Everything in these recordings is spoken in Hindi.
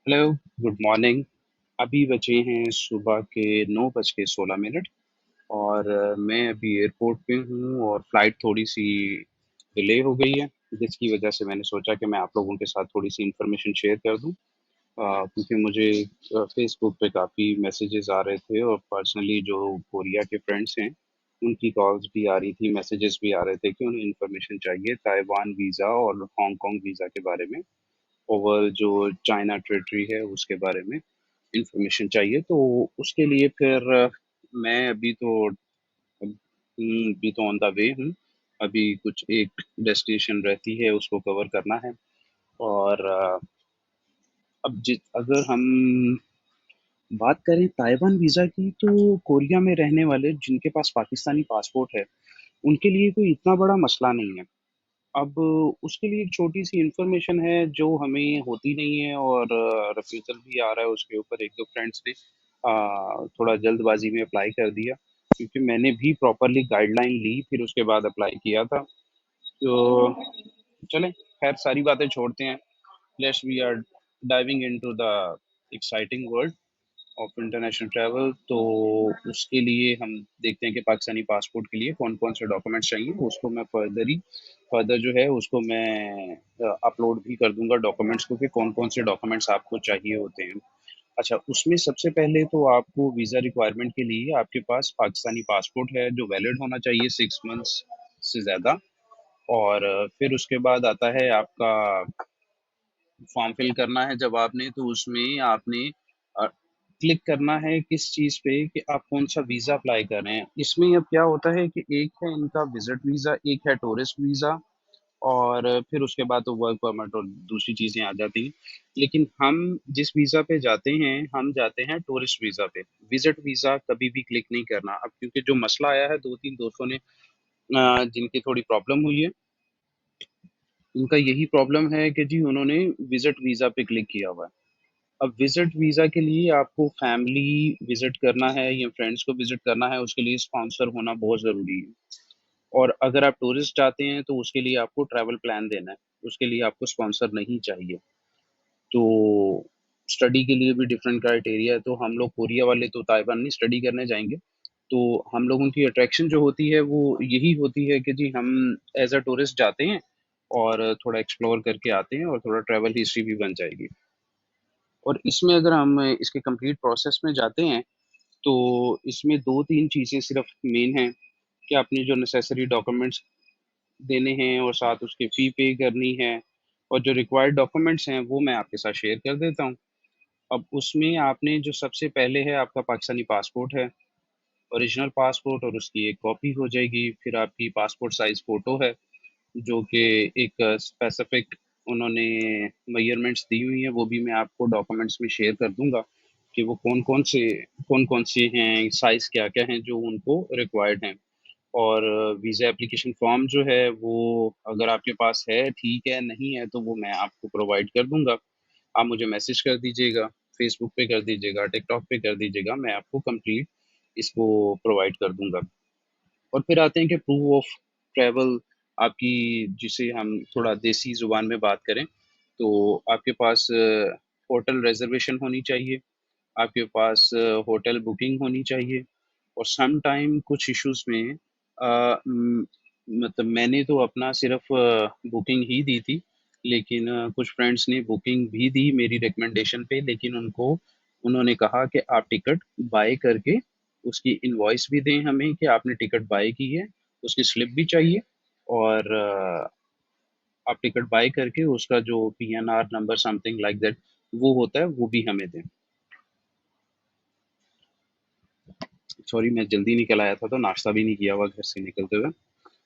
Hello, good morning. अभी बजे हैं सुबह के 9:16 और मैं अभी एयरपोर्ट पे हूँ और फ्लाइट थोड़ी सी डिले हो गई है, जिसकी वजह से मैंने सोचा कि मैं आप लोगों के साथ थोड़ी सी इन्फॉर्मेशन शेयर कर दूँ। क्योंकि मुझे फेसबुक पे काफ़ी मैसेजेस आ रहे थे और पर्सनली जो कोरिया के फ्रेंड्स हैं, उनकी कॉल्स भी आ रही थी, मैसेजेस भी आ रहे थे कि उन्हें इन्फॉर्मेशन चाहिए ताइवान वीज़ा और हांगकांग वीज़ा के बारे में। ओवर जो चाइना टेरिटरी है उसके बारे में इंफॉर्मेशन चाहिए, तो उसके लिए फिर मैं अभी तो ऑन द वे हूँ। अभी कुछ एक डेस्टिनेशन रहती है उसको कवर करना है। और अब जिस अगर हम बात करें ताइवान वीज़ा की, तो कोरिया में रहने वाले जिनके पास पाकिस्तानी पासपोर्ट है उनके लिए कोई इतना बड़ा मसला नहीं है। अब उसके लिए एक छोटी-सी इन्फॉर्मेशन है जो हमें होती नहीं है और रेफ्यूज़ल भी आ रहा है उसके ऊपर। 1-2 फ्रेंड्स ने थोड़ा जल्दबाज़ी में अप्लाई कर दिया, क्योंकि मैंने भी प्रॉपर्ली गाइडलाइन ली फिर उसके बाद अप्लाई किया था। तो चलें, खैर सारी बातें छोड़ते हैं। Let's we are diving into the exciting world of international travel. तो उसके लिए हम देखते हैं कि पाकिस्तानी पासपोर्ट के लिए कौन कौन से डॉक्यूमेंट्स चाहिए। उसको मैं फर्दर जो है उसको मैं अपलोड भी कर दूंगा डॉक्यूमेंट्स को, कि कौन कौन से डॉक्यूमेंट्स आपको चाहिए होते हैं। अच्छा, उसमें सबसे पहले तो आपको वीज़ा रिक्वायरमेंट के लिए आपके पास पाकिस्तानी पासपोर्ट है जो वैलिड होना चाहिए 6 मंथ्स से ज़्यादा। और फिर उसके बाद आता है आपका फॉर्म फिल करना है। जब आपने तो उसमें आपने क्लिक करना है किस चीज़ पे कि आप कौन सा वीज़ा अप्लाई कर रहे हैं। इसमें अब क्या होता है कि एक है इनका विजिट वीज़ा, एक है टूरिस्ट वीज़ा, और फिर उसके बाद तो वर्क परमिट और दूसरी चीज़ें आ जाती हैं। लेकिन हम जिस वीज़ा पे जाते हैं, हम जाते हैं टूरिस्ट वीज़ा पे। विजिट वीज़ा कभी भी क्लिक नहीं करना। अब क्योंकि जो मसला आया है, 2-3 दोस्तों ने जिनकी थोड़ी प्रॉब्लम हुई है, उनका यही प्रॉब्लम है कि जी उन्होंने विजिट वीज़ा पे क्लिक किया हुआ है। अब विजिट वीज़ा के लिए आपको फैमिली विजिट करना है या फ्रेंड्स को विजिट करना है, उसके लिए स्पॉन्सर होना बहुत ज़रूरी है। और अगर आप टूरिस्ट जाते हैं तो उसके लिए आपको ट्रैवल प्लान देना है, उसके लिए आपको स्पॉन्सर नहीं चाहिए। तो स्टडी के लिए भी डिफरेंट क्राइटेरिया है। तो हम लोग कोरिया वाले तो ताइवान नहीं स्टडी करने जाएंगे। तो हम लोगों की अट्रैक्शन जो होती है वो यही होती है कि जी हम एज अ टूरिस्ट जाते हैं और थोड़ा एक्सप्लोर करके आते हैं और थोड़ा ट्रैवल हिस्ट्री भी बन जाएगी। और इसमें अगर हम इसके कंप्लीट प्रोसेस में जाते हैं, तो इसमें 2-3 चीज़ें सिर्फ मेन हैं कि आपने जो नेसेसरी डॉक्यूमेंट्स देने हैं और साथ उसकी फ़ी पे करनी है। और जो रिक्वायर्ड डॉक्यूमेंट्स हैं वो मैं आपके साथ शेयर कर देता हूँ। अब उसमें आपने जो सबसे पहले है आपका पाकिस्तानी पासपोर्ट है, ओरिजिनल पासपोर्ट, और उसकी एक कॉपी हो जाएगी। फिर आपकी पासपोर्ट साइज़ फ़ोटो है जो कि एक स्पेसिफिक उन्होंने मेजरमेंट्स दी हुई हैं, वो भी मैं आपको डॉक्यूमेंट्स में शेयर कर दूंगा कि वो कौन कौन से हैं, साइज़ क्या क्या हैं जो उनको रिक्वायर्ड हैं। और वीज़ा एप्लीकेशन फॉर्म जो है वो अगर आपके पास है ठीक है, नहीं है तो वो मैं आपको प्रोवाइड कर दूंगा। आप मुझे मैसेज कर दीजिएगा, फेसबुक पे कर दीजिएगा, टिकटॉक पे कर दीजिएगा, मैं आपको कंप्लीट इसको प्रोवाइड कर दूंगा। और फिर आते हैं कि प्रूफ ऑफ ट्रैवल आपकी, जिसे हम थोड़ा देसी ज़ुबान में बात करें तो आपके पास होटल रिजर्वेशन होनी चाहिए, आपके पास होटल बुकिंग होनी चाहिए। और सम टाइम कुछ इश्यूज़ में मतलब मैंने तो अपना सिर्फ बुकिंग ही दी थी, लेकिन कुछ फ्रेंड्स ने बुकिंग भी दी मेरी रिकमेंडेशन पे, लेकिन उन्होंने कहा कि आप टिकट बाय करके उसकी इनवॉइस भी दें हमें कि आपने टिकट बाय की है, उसकी स्लिप भी चाहिए। और आप टिकट बाय करके उसका जो PNR number something like that वो होता है वो भी हमें दें। सॉरी, मैं जल्दी निकल आया था तो नाश्ता भी नहीं किया हुआ घर से निकलते हुए,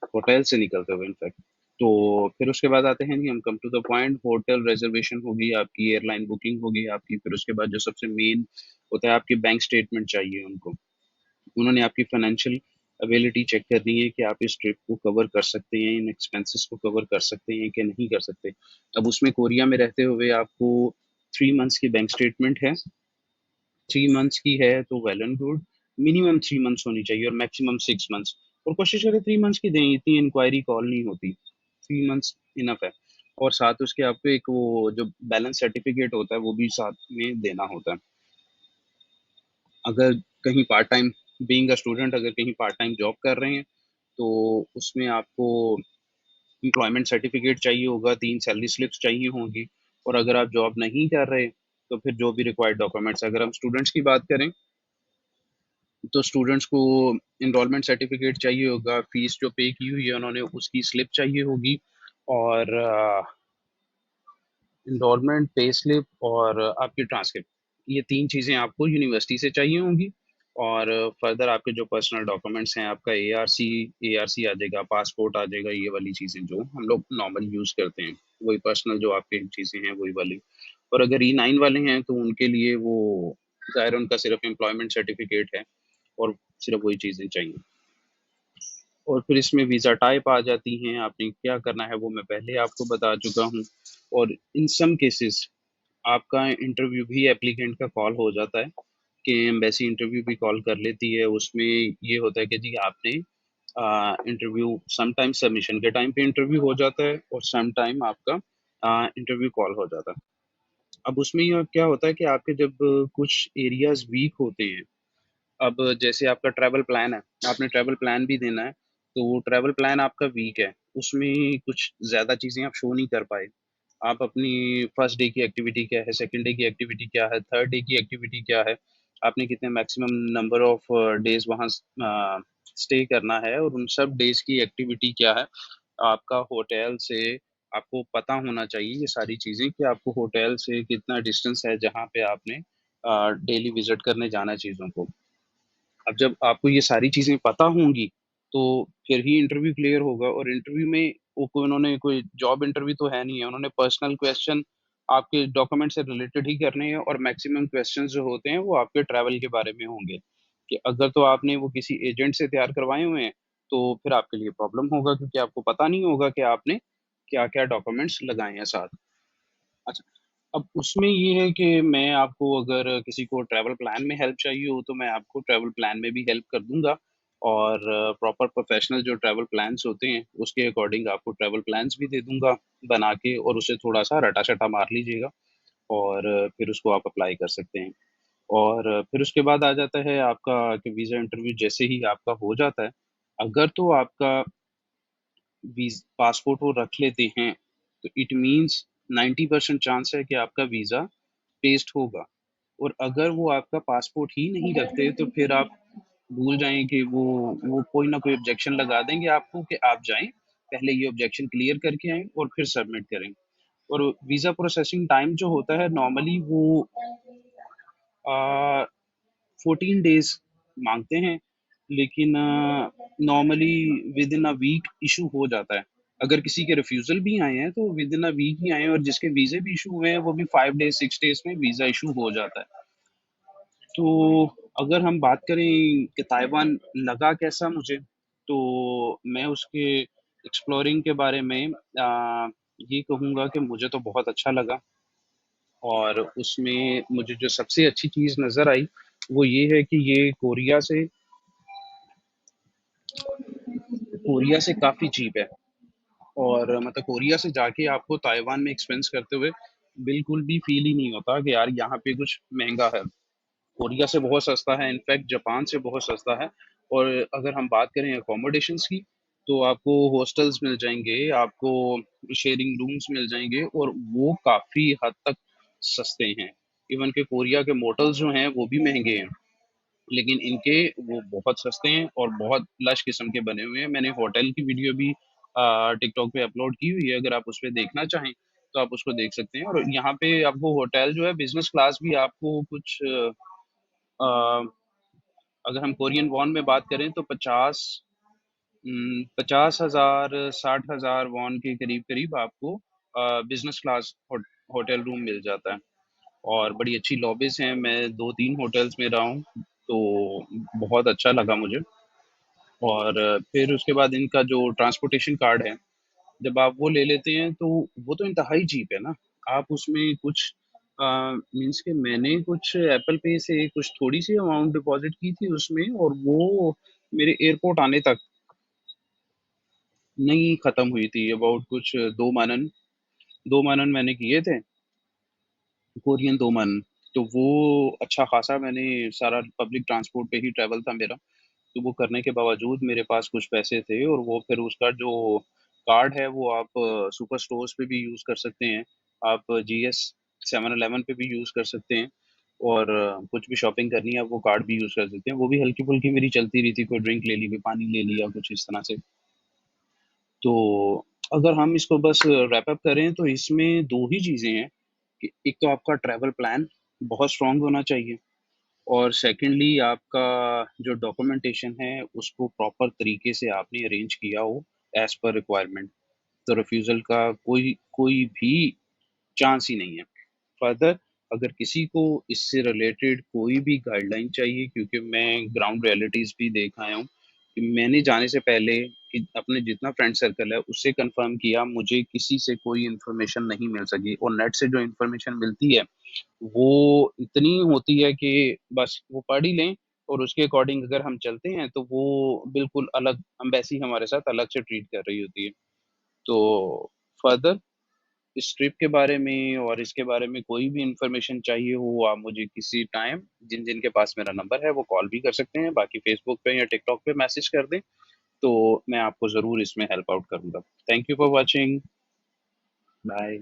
होटल से निकलते हुए इनफैक्ट। तो फिर उसके बाद आते हैं जी, हम come to the point. Hotel reservation होगी आपकी, एयरलाइन बुकिंग होगी आपकी, फिर उसके बाद जो सबसे मेन होता है आपकी बैंक स्टेटमेंट चाहिए उनको। उन्होंने आपकी फाइनेंशियल एबिलिटी चेक करनी है कि आप इस ट्रिप को कवर कर सकते हैं, इन एक्सपेंसेस को कवर कर सकते हैं कि नहीं कर सकते। अब उसमें कोरिया में रहते हुए आपको 3 मंथ्स की बैंक स्टेटमेंट है, 3 मंथ्स की है तो well and good. Minimum 3 months होनी चाहिए और मैक्सिमम 6 मंथ्स। और कोशिश करें 3 मंथ्स की दें, इतनी इंक्वायरी कॉल नहीं होती, 3 मंथ्स इनफ है। और साथ उसके आपको एक वो जो बैलेंस सर्टिफिकेट होता है वो भी साथ में देना होता है। अगर कहीं part time being a student अगर कहीं पार्ट टाइम जॉब कर रहे हैं तो उसमें आपको एम्प्लॉयमेंट सर्टिफिकेट चाहिए होगा, 3 सैलरी स्लिप्स चाहिए होंगी। और अगर आप जॉब नहीं कर रहे तो फिर जो भी रिक्वायर्ड डॉक्यूमेंट्स, अगर हम स्टूडेंट्स की बात करें तो स्टूडेंट्स को एनरोलमेंट सर्टिफिकेट चाहिए होगा, फीस जो पे की हुई है उन्होंने उसकी स्लिप चाहिए होगी, और एनरोलमेंट, पे स्लिप और आपकी ट्रांसक्रिप्ट, ये 3 चीज़ें आपको यूनिवर्सिटी से चाहिए होंगी। और फर्दर आपके जो पर्सनल डॉक्यूमेंट्स हैं, आपका एआरसी आ जाएगा, पासपोर्ट आ जाएगा, ये वाली चीज़ें जो हम लोग नॉर्मल यूज़ करते हैं, वही पर्सनल जो आपकी चीज़ें हैं वही वाली। और अगर ई9 वाले हैं तो उनके लिए वो ज़ाहिर उनका सिर्फ एम्प्लॉयमेंट सर्टिफिकेट है और सिर्फ वही चीज़ें चाहिए। और फिर इसमें वीज़ा टाइप आ जाती हैं, आपने क्या करना है वो मैं पहले आपको बता चुका हूँ। और इन सम केसेस आपका इंटरव्यू भी एप्लीकेंट का कॉल हो जाता है, कि एम्बेसी इंटरव्यू भी कॉल कर लेती है। उसमें ये होता है कि जी आपने इंटरव्यू सम टाइम सबमिशन के टाइम पे इंटरव्यू हो जाता है और सम टाइम आपका इंटरव्यू कॉल हो जाता है। अब उसमें ये क्या होता है कि आपके जब कुछ एरियाज वीक होते हैं, अब जैसे आपका ट्रैवल प्लान है, आपने ट्रैवल प्लान भी देना है, तो वो ट्रैवल प्लान आपका वीक है, उसमें कुछ ज़्यादा चीज़ें आप शो नहीं कर पाए। आप अपनी फर्स्ट डे की एक्टिविटी क्या है, सेकंड डे की एक्टिविटी क्या है, थर्ड डे की एक्टिविटी क्या है, आपने कितने मैक्सिमम नंबर ऑफ डेज वहाँ स्टे करना है, और उन सब डेज की एक्टिविटी क्या है, आपका होटल से आपको पता होना चाहिए ये सारी चीज़ें, कि आपको होटल से कितना डिस्टेंस है जहाँ पे आपने डेली विजिट करने जाना है चीज़ों को। अब जब आपको ये सारी चीज़ें पता होंगी, तो फिर ही इंटरव्यू क्लियर होगा। और इंटरव्यू में वो कोई उन्होंने कोई जॉब इंटरव्यू तो है नहीं है, उन्होंने पर्सनल क्वेश्चन आपके डॉक्यूमेंट से रिलेटेड ही करने हैं, और मैक्सिमम क्वेश्चंस जो होते हैं वो आपके ट्रैवल के बारे में होंगे, कि अगर तो आपने वो किसी एजेंट से तैयार करवाए हुए हैं, तो फिर आपके लिए प्रॉब्लम होगा, क्योंकि आपको पता नहीं होगा कि आपने क्या-क्या डॉक्यूमेंट्स लगाए हैं साथ। अच्छा, अब उसमें ये है कि मैं आपको, अगर किसी को ट्रैवल प्लान में हेल्प चाहिए हो, तो मैं आपको ट्रैवल प्लान में भी हेल्प कर दूँगा, और प्रॉपर प्रोफ़ेशनल जो ट्रैवल प्लान्स होते हैं, उसके अकॉर्डिंग आपको ट्रैवल प्लान्स भी दे दूँगा बना के, और उसे थोड़ा-सा रटा-शटा मार लीजिएगा, और फिर उसको आप अप्लाई कर सकते हैं। और फिर उसके बाद आ जाता है आपका कि वीज़ा इंटरव्यू जैसे ही आपका हो जाता है, अगर तो आपका पासपोर्ट वो रख लेते हैं, तो इट मीन्स 90% चांस है कि आपका वीज़ा पेस्ट होगा। और अगर वो आपका पासपोर्ट ही नहीं रखते, तो फिर आप भूल जाएं कि वो कोई ना कोई ऑब्जेक्शन लगा देंगे आपको, कि आप जाएं, पहले ये ऑब्जेक्शन क्लियर करके आएं और फिर सबमिट करें। और वीज़ा प्रोसेसिंग टाइम जो होता है नॉर्मली वो 14 डेज मांगते हैं, लेकिन normally within a week issue हो जाता है। अगर किसी के रिफ्यूजल भी आए हैं तो विद इन अ वीक ही आए हैं, और जिसके वीज़े भी इशू हुए हैं वो भी 5 डेज 6 डेज में वीज़ा इशू हो जाता है। तो अगर हम बात करें कि ताइवान लगा कैसा मुझे, तो मैं उसके एक्सप्लोरिंग के बारे में ये कहूँगा कि मुझे तो बहुत अच्छा लगा। और उसमें मुझे जो सबसे अच्छी चीज़ नज़र आई, वो ये है कि ये कोरिया से काफ़ी चीप है। और मतलब कोरिया से जाके आपको ताइवान में एक्सपेंस करते हुए बिल्कुल भी फ़ील ही नहीं होता कि यार यहाँ पे कुछ महँगा है। कोरिया से बहुत सस्ता है, इनफैक्ट जापान से बहुत सस्ता है। और अगर हम बात करें अकोमोडेशंस की, तो आपको हॉस्टल्स मिल जाएँगे, आपको शेयरिंग रूम्स मिल जाएँगे, और वो काफ़ी हद तक सस्ते हैं। इवन कि कोरिया के मोटल्स जो हैं वो भी महँगे हैं, लेकिन इनके वो बहुत सस्ते हैं और बहुत लश किस्म के बने हुए हैं। मैंने होटल की वीडियो भी टिकटॉक पे अपलोड की हुई है, अगर आप उस पे देखना चाहें तो आप उसको देख सकते हैं। और यहाँ पे आपको होटल जो है बिज़नेस क्लास भी आपको कुछ अ, अगर हम कोरियन वॉन में बात करें तो 50,000 60,000 वॉन के करीब-करीब आपको बिज़नेस क्लास होटल रूम मिल जाता है। और बड़ी अच्छी लॉबीज़ हैं, मैं 2-3 होटल्स में रहा हूँ, तो बहुत अच्छा लगा मुझे। और फिर उसके बाद इनका जो ट्रांसपोर्टेशन कार्ड है, जब आप वो ले लेते हैं तो वो तो इंतहाई चीप है ना। आप उसमें कुछ मीन्स कि मैंने कुछ एप्पल पे से कुछ थोड़ी-सी अमाउंट डिपॉज़िट की थी उसमें, और वो मेरे एयरपोर्ट आने तक नहीं ख़त्म हुई थी, अबाउट कुछ 2 मनन। 2 मनन मैंने किए थे, कोरियन 2 मन। तो वो अच्छा खासा मैंने सारा पब्लिक ट्रांसपोर्ट पे ही ट्रैवल था मेरा। तो वो करने के बावजूद मेरे पास कुछ पैसे थे, और वो फिर उसका जो कार्ड है वो आप सुपर स्टोर्स पे भी यूज़ कर सकते हैं। आप जीएस 7-Eleven पे भी यूज़ कर सकते हैं, और कुछ भी शॉपिंग करनी है आप वो कार्ड भी यूज़ कर सकते हैं। वो भी हल्की-फुल्की मेरी चलती रही थी, कोई ड्रिंक ले ली, कोई पानी ले लिया, कुछ इस तरह से। तो अगर हम इसको बस रैप अप करें तो इसमें 2 ही चीज़ें हैं कि एक तो आपका ट्रैवल प्लान बहुत स्ट्रॉन्ग होना चाहिए, और सेकंडली आपका जो डॉक्यूमेंटेशन है उसको प्रॉपर तरीके से आपने अरेंज किया हो एज पर रिक्वायरमेंट। तो रिफ्यूज़ल का कोई कोई भी चांस ही नहीं है। फर्दर अगर किसी को इससे रिलेटेड कोई भी गाइडलाइन चाहिए, क्योंकि मैं ग्राउंड रियलिटीज़ भी देख आया हूँ, कि मैंने जाने से पहले कि अपने जितना फ्रेंड सर्कल है उससे कंफर्म किया, मुझे किसी से कोई इन्फॉर्मेशन नहीं मिल सकी, और नेट से जो इन्फॉर्मेशन मिलती है वो इतनी होती है कि बस वो पढ़ ही लें, और उसके अकॉर्डिंग अगर हम चलते हैं तो वो बिल्कुल अलग एम्बेसी हमारे साथ अलग से ट्रीट कर रही होती है। तो फर्दर इस ट्रिप के बारे में और इसके बारे में कोई भी इंफॉर्मेशन चाहिए हो, आप मुझे किसी टाइम, जिन जिन के पास मेरा नंबर है वो कॉल भी कर सकते हैं, बाकी फेसबुक पे या टिकटॉक पे मैसेज कर दें, तो मैं आपको ज़रूर इसमें हेल्प आउट करूंगा। Thank you for watching. Bye.